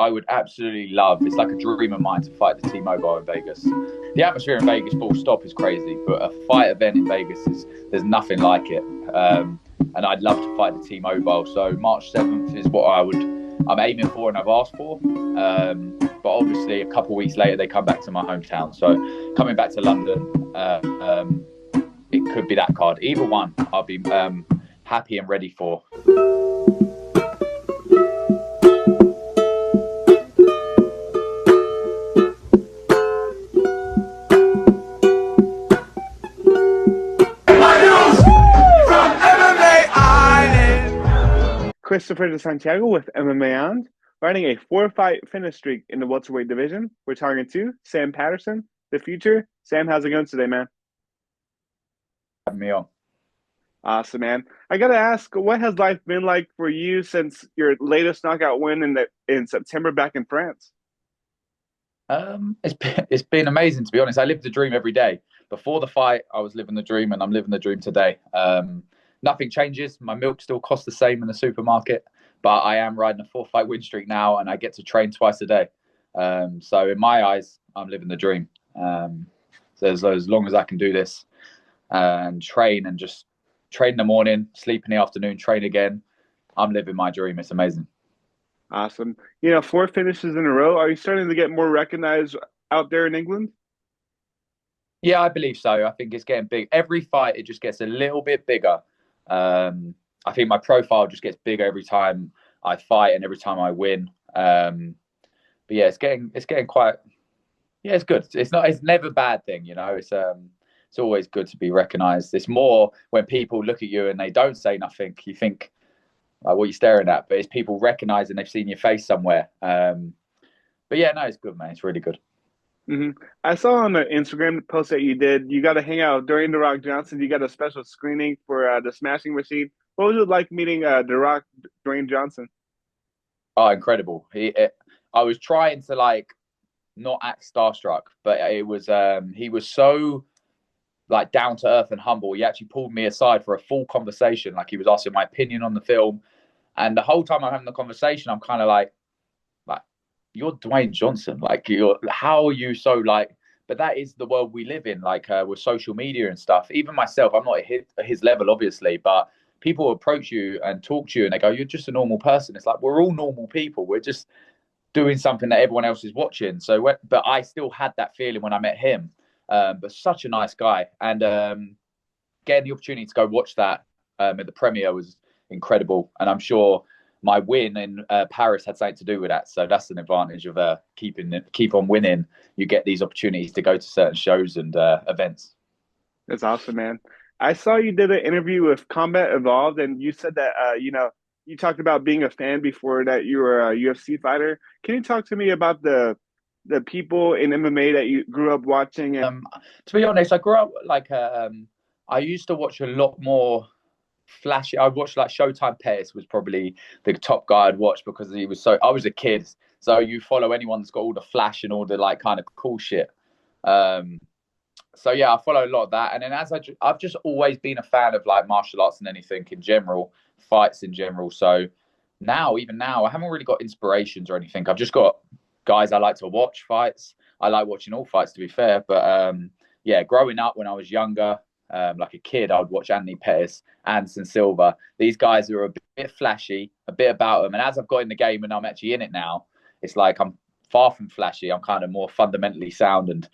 I would absolutely love. It's like a dream of mine to fight the T-Mobile in Vegas. The atmosphere in Vegas, full stop, is crazy, but a fight event in Vegas there's nothing like it. And I'd love to fight the T-Mobile. So March 7th is what I'm aiming for and I've asked for. But obviously, a couple of weeks later, they come back to my hometown. So coming back to London, it could be that card. Either one, I'll be happy and ready for. Christopher de Santiago with MMA Island, riding a 4-fight finish streak in the welterweight division. We're talking to Sam Patterson, the future. Sam, how's it going today, man? Having me on. Awesome, man. I got to ask, what has life been like for you since your latest knockout win in September back in France? It's been amazing, to be honest. I live the dream every day. Before the fight, I was living the dream, and I'm living the dream today. Nothing changes. My milk still costs the same in the supermarket, but I am riding a 4-fight win streak now, and I get to train twice a day. So in my eyes, I'm living the dream. So as long as I can do this and train and just train in the morning, sleep in the afternoon, train again, I'm living my dream. It's amazing. Awesome. 4 finishes in a row. Are you starting to get more recognized out there in England? Yeah, I believe so. I think it's getting big. Every fight, it just gets a little bit bigger. I think my profile just gets bigger every time I fight and every time I win. But yeah, it's getting quite. Yeah, it's good. It's never a bad thing, It's always good to be recognised. It's more when people look at you and they don't say nothing. You think, like, what are you staring at? But it's people recognising they've seen your face somewhere. But yeah, no, it's good, man. It's really good. Mm-hmm. I saw on the Instagram post that you did, you got to hang out during The Rock Johnson. You got a special screening for the Smashing Machine. What was it like meeting The Rock, Dwayne Johnson? Oh, incredible. I was trying to not act starstruck, but it was he was so down to earth and humble. He actually pulled me aside for a full conversation. He was asking my opinion on the film, and the whole time I'm having the conversation, I'm kind of like, you're Dwayne Johnson. How are you so but that is the world we live in, with social media and stuff. Even myself, I'm not at his level, obviously, but people approach you and talk to you and they go, you're just a normal person. It's like, we're all normal people. We're just doing something that everyone else is watching. But I still had that feeling when I met him. But such a nice guy. And getting the opportunity to go watch that at the premiere was incredible. And I'm sure my win in Paris had something to do with that. So that's an advantage of keep on winning. You get these opportunities to go to certain shows and events. That's awesome, man. I saw you did an interview with Combat Evolved, and you said that, you talked about being a fan before that you were a UFC fighter. Can you talk to me about the people in MMA that you grew up watching? To be honest, I grew up I used to watch a lot more flashy. I watched Showtime Pettis was probably the top guy I'd watch because he was I was a kid, so you follow anyone that's got all the flash and all the kind of cool shit. So yeah, I follow a lot of that, and then I've just always been a fan of martial arts and anything in general, fights in general. So even now, I haven't really got inspirations or anything. I've just got guys I like to watch fights. I like watching all fights, to be fair. But yeah, growing up when I was younger, like a kid, I would watch Anthony Pettis, Anderson Silva. These guys are a bit flashy, a bit about them. And as I've got in the game and I'm actually in it now, it's like I'm far from flashy. I'm kind of more fundamentally sound and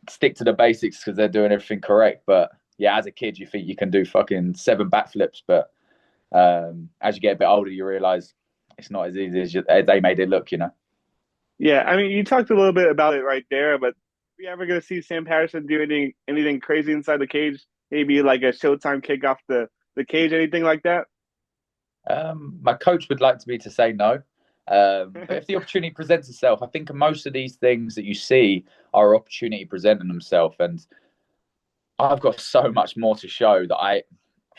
stick to the basics because they're doing everything correct. But yeah, as a kid, you think you can do fucking 7 backflips. But as you get a bit older, you realize it's not as easy as they made it look, Yeah, I mean, you talked a little bit about it right there, but are we ever going to see Sam Patterson do anything crazy inside the cage? Maybe like a Showtime kick off the cage, anything like that? My coach would like me to say no. But if the opportunity presents itself, I think most of these things that you see are opportunity presenting themselves. And I've got so much more to show that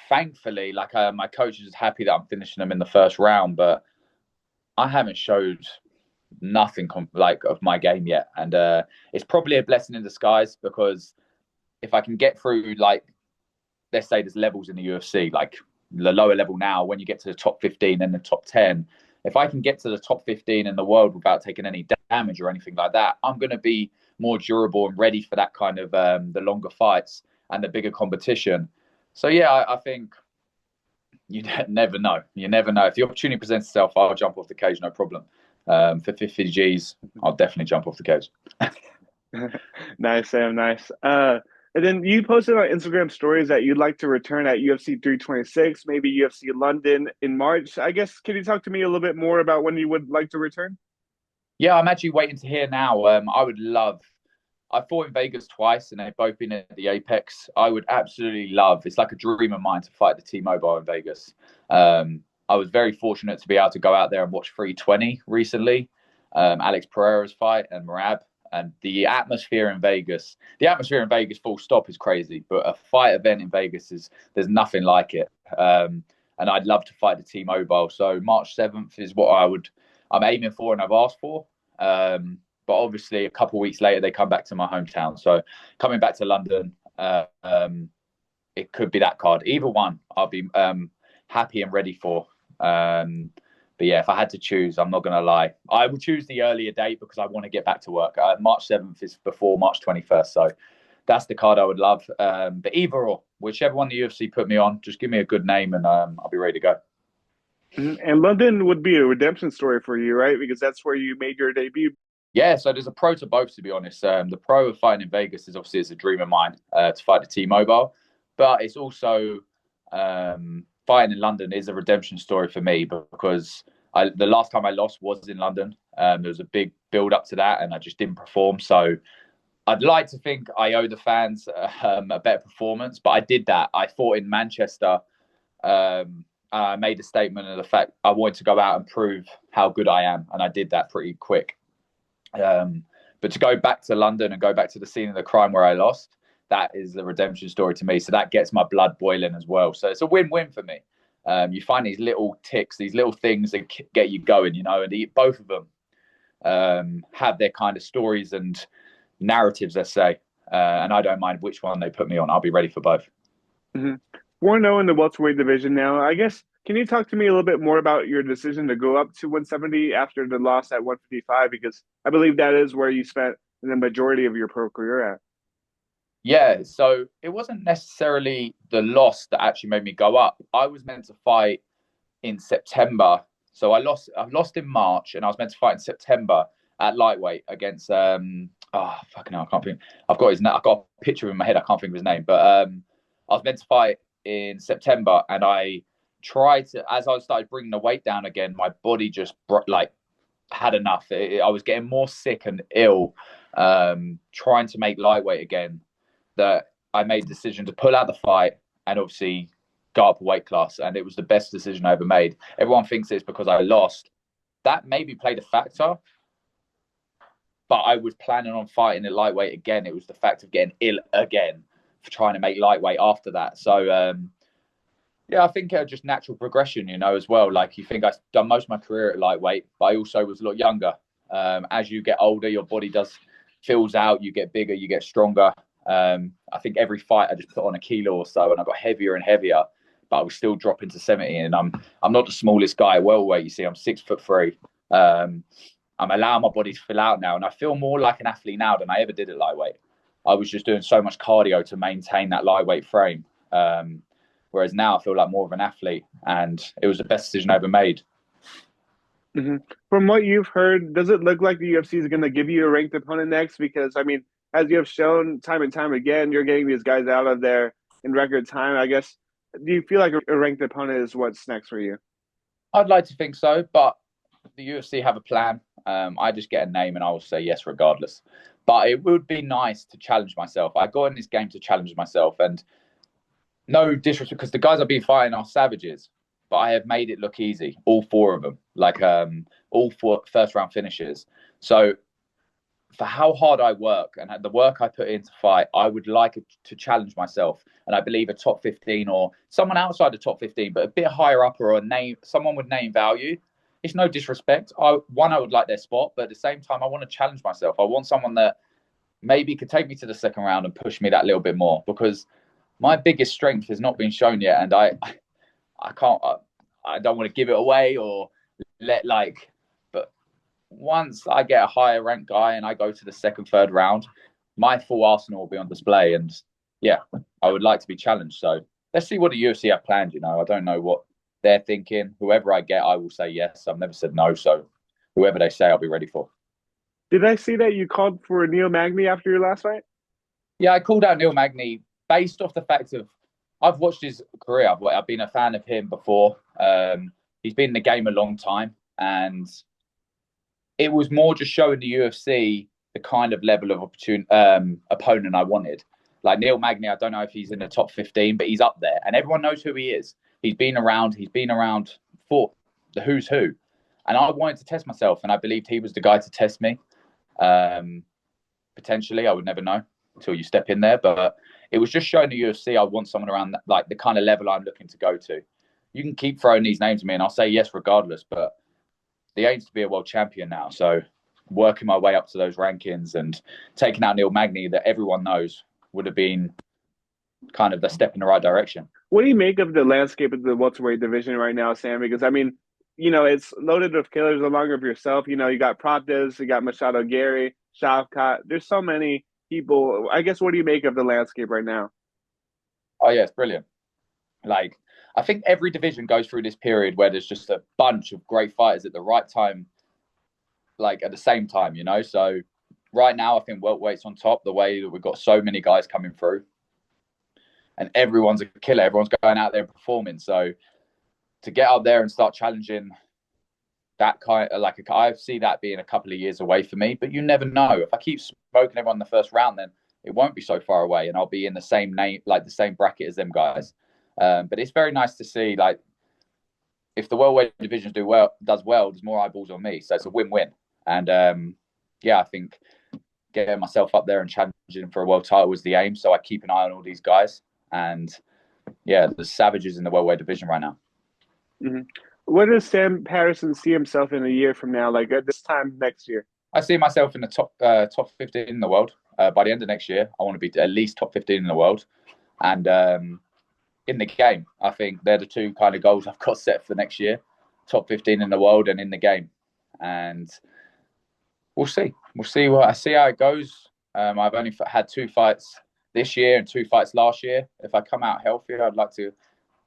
thankfully, my coach is happy that I'm finishing them in the first round, but I haven't showed nothing of my game yet. And it's probably a blessing in disguise because if I can get through, let's say there's levels in the UFC, the lower level now, when you get to the top 15 and the top 10, if I can get to the top 15 in the world without taking any damage or anything like that, I'm going to be more durable and ready for that kind of the longer fights and the bigger competition. So yeah, I think you never know. You never know. If the opportunity presents itself, I'll jump off the cage, no problem. For 50 Gs, I'll definitely jump off the cage. Nice, Sam. Nice. And then you posted on Instagram stories that you'd like to return at UFC 326, maybe UFC London in March. I guess, can you talk to me a little bit more about when you would like to return? Yeah, I'm actually waiting to hear now. I would love. I fought in Vegas twice, and they've both been at the Apex. I would absolutely love. It's like a dream of mine to fight the T-Mobile in Vegas. I was very fortunate to be able to go out there and watch 320 recently, Alex Pereira's fight and Merab. And the atmosphere in Vegas, full stop, is crazy. But a fight event in Vegas there's nothing like it. And I'd love to fight the T-Mobile. So March 7th is what I'm aiming for and I've asked for. But obviously, a couple of weeks later, they come back to my hometown. So coming back to London, it could be that card. Either one, I'll be happy and ready for. But yeah, if I had to choose, I'm not going to lie. I would choose the earlier date because I want to get back to work. March 7th is before March 21st. So that's the card I would love. But either or, whichever one the UFC put me on, just give me a good name and I'll be ready to go. And London would be a redemption story for you, right? Because that's where you made your debut. Yeah, so there's a pro to both, to be honest. The pro of fighting in Vegas is obviously it's a dream of mine to fight the T-Mobile. But it's also fighting in London is a redemption story for me because the last time I lost was in London. There was a big build up to that and I just didn't perform. So I'd like to think I owe the fans a better performance, but I did that. I fought in Manchester. I made a statement of the fact I wanted to go out and prove how good I am. And I did that pretty quick. But to go back to London and go back to the scene of the crime where I lost, that is the redemption story to me. So that gets my blood boiling as well. So it's a win-win for me. You find these little ticks, these little things that get you going, and both of them have their kind of stories and narratives, let's say. And I don't mind which one they put me on. I'll be ready for both. Mm-hmm. 4-0 in the welterweight division now. I guess, can you talk to me a little bit more about your decision to go up to 170 after the loss at 155? Because I believe that is where you spent the majority of your pro career at. Yeah, so it wasn't necessarily the loss that actually made me go up. I was meant to fight in September. So I lost in March and I was meant to fight in September at lightweight against fucking hell, I can't think. I've got a picture in my head, I can't think of his name. But I was meant to fight in September and I tried to, as I started bringing the weight down again, my body just had enough. I was getting more sick and ill, trying to make lightweight again, that I made the decision to pull out the fight and obviously go up a weight class. And it was the best decision I ever made. Everyone thinks it's because I lost. That maybe played a factor, but I was planning on fighting at lightweight again. It was the fact of getting ill again for trying to make lightweight after that. So, yeah, I think just natural progression, as well. Like you think I've done most of my career at lightweight, but I also was a lot younger. As you get older, your body fills out, you get bigger, you get stronger. I think every fight I just put on a kilo or so and I got heavier and heavier, but I was still dropping to 70 and I'm not the smallest guy at welterweight. You see, I'm 6'3". I'm allowing my body to fill out now and I feel more like an athlete now than I ever did at lightweight. I was just doing so much cardio to maintain that lightweight frame. Whereas now I feel like more of an athlete and it was the best decision I ever made. Mm-hmm. From what you've heard, does it look like the UFC is going to give you a ranked opponent next? Because, I mean, as you have shown time and time again, you're getting these guys out of there in record time. I guess, do you feel like a ranked opponent is what's next for you? I'd like to think so, but the UFC have a plan. I just get a name and I will say yes regardless. But it would be nice to challenge myself. I got in this game to challenge myself and no disrespect, because the guys I've been fighting are savages, but I have made it look easy. All four of them, all four first round finishes. So for how hard I work and the work I put into fight, I would like to challenge myself. And I believe a top 15 or someone outside the top 15, but a bit higher up or someone with name value. It's no disrespect. I would like their spot, but at the same time, I want to challenge myself. I want someone that maybe could take me to the second round and push me that little bit more, because my biggest strength has not been shown yet. And I don't want to give it away or but once I get a higher ranked guy and I go to the second, third round, my full arsenal will be on display. And yeah, I would like to be challenged. So let's see what the UFC have planned. I don't know what they're thinking. Whoever I get, I will say yes. I've never said no. So whoever they say, I'll be ready for. Did I see that you called for Neil Magny after your last fight? Yeah, I called out Neil Magny based off the fact of I've watched his career. I've been a fan of him before. He's been in the game a long time, and it was more just showing the UFC the kind of level of opponent I wanted. Like Neil Magny, I don't know if he's in the top 15, but he's up there, and everyone knows who he is. He's been around. He's been around for the who's who, and I wanted to test myself, and I believed he was the guy to test me. Potentially, I would never know until you step in there, but it was just showing the UFC I want someone around that, like the kind of level I'm looking to go to. You can keep throwing these names at me, and I'll say yes regardless. But the aim is to be a world champion now, so working my way up to those rankings and taking out Neil Magny, that everyone knows, would have been kind of the step in the right direction. What do you make of the landscape of the welterweight division right now, Sam? Because I mean, it's loaded with killers along with yourself. You got Prates, you got Machado Gary, Shavkat. There's so many people. I guess, what do you make of the landscape right now? Oh yeah, it's brilliant. Like, I think every division goes through this period where there's just a bunch of great fighters at the right time, like at the same time, So right now, I think welterweight's on top, the way that we've got so many guys coming through. And everyone's a killer. Everyone's going out there performing. So to get up there and start challenging that kind of, I see that being a couple of years away for me, but you never know. If I keep smoking everyone in the first round, then it won't be so far away, and I'll be in the same the same bracket as them guys. But it's very nice to see, like, if the welterweight division does well, there's more eyeballs on me, so it's a win-win. And I think getting myself up there and challenging for a world title was the aim. So I keep an eye on all these guys, and yeah, the savages in the welterweight division right now. Mm-hmm. Where does Sam Patterson see himself in a year from now, like at this time next year? I see myself in the top 15 in the world. By the end of next year, I want to be at least top 15 in the world. And in the game, I think they're the two kind of goals I've got set for next year. Top 15 in the world and in the game. And we'll see. We'll see how it goes. I've only had 2 fights this year and 2 fights last year. If I come out healthy, I'd like to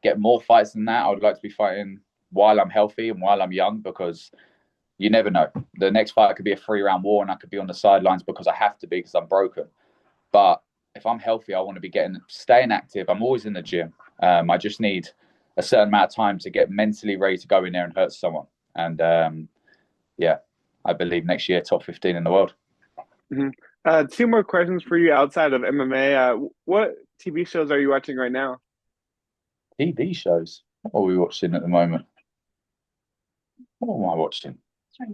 get more fights than that. I would like to be fighting while I'm healthy and while I'm young, because you never know. The next fight could be a 3-round war, and I could be on the sidelines because I have to be, because I'm broken. But if I'm healthy, I want to be staying active. I'm always in the gym. I just need a certain amount of time to get mentally ready to go in there and hurt someone. And I believe next year, top 15 in the world. Mm-hmm. 2 more questions for you outside of MMA. What TV shows are you watching right now? TV shows? What are we watching at the moment? What am I watching?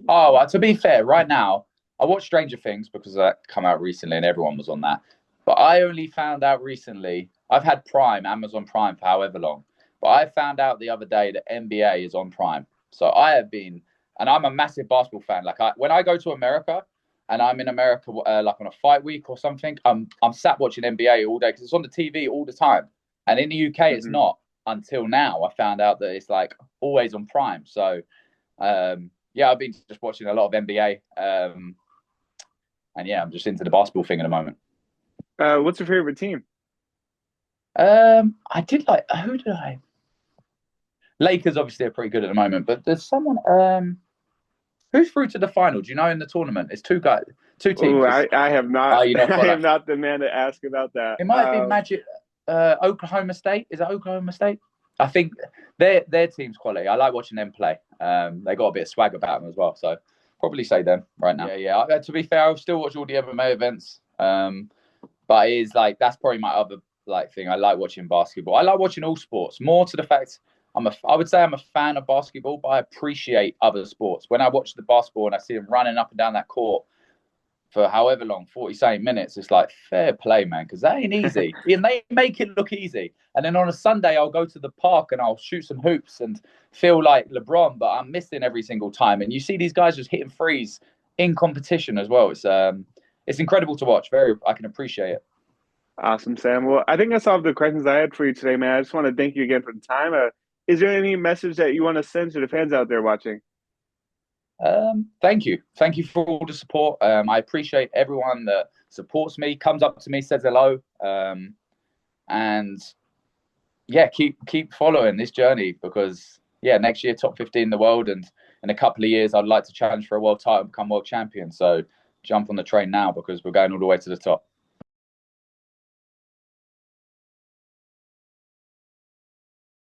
Oh, to be fair, right now, I watch Stranger Things because that come out recently and everyone was on that. But I only found out recently, I've had Amazon Prime for however long, but I found out the other day that NBA is on Prime. So I have been, and I'm a massive basketball fan. Like, when I go to America and I'm in America, like on a fight week or something, I'm sat watching NBA all day because it's on the TV all the time. And in the UK, it's not. Until now, I found out that it's like always on Prime. So, I've been just watching a lot of NBA. And yeah, I'm just into the basketball thing at the moment. What's your favorite team? I did like, who did I? Lakers obviously are pretty good at the moment, but there's someone, who's through to the final? Do you know in the tournament? It's 2 teams. Ooh, I have not. I am not the man to ask about that. It might be Magic. Oklahoma State. Is it Oklahoma State? I think their team's quality. I like watching them play. They got a bit of swag about them as well. So probably say them right now. Yeah. To be fair, I'll still watch all the MMA events. But it is like, that's probably my other thing. I like watching basketball. I like watching all sports. More to the fact, I would say I'm a fan of basketball, but I appreciate other sports. When I watch the basketball and I see them running up and down that court for however long, 47 minutes, it's like, fair play, man, because that ain't easy. And they make it look easy. And then on a Sunday, I'll go to the park and I'll shoot some hoops and feel like LeBron, but I'm missing every single time. And you see these guys just hitting threes in competition as well. It's incredible to watch. I can appreciate it. Awesome, Sam. Well, I think that's all the questions I had for you today, man. I just want to thank you again for the time. Is there any message that you want to send to the fans out there watching? Thank you. Thank you for all the support. I appreciate everyone that supports me, comes up to me, says hello. And yeah, keep following this journey because yeah, next year top 15 in the world, and in a couple of years I'd like to challenge for a world title and become world champion. So jump on the train now because we're going all the way to the top.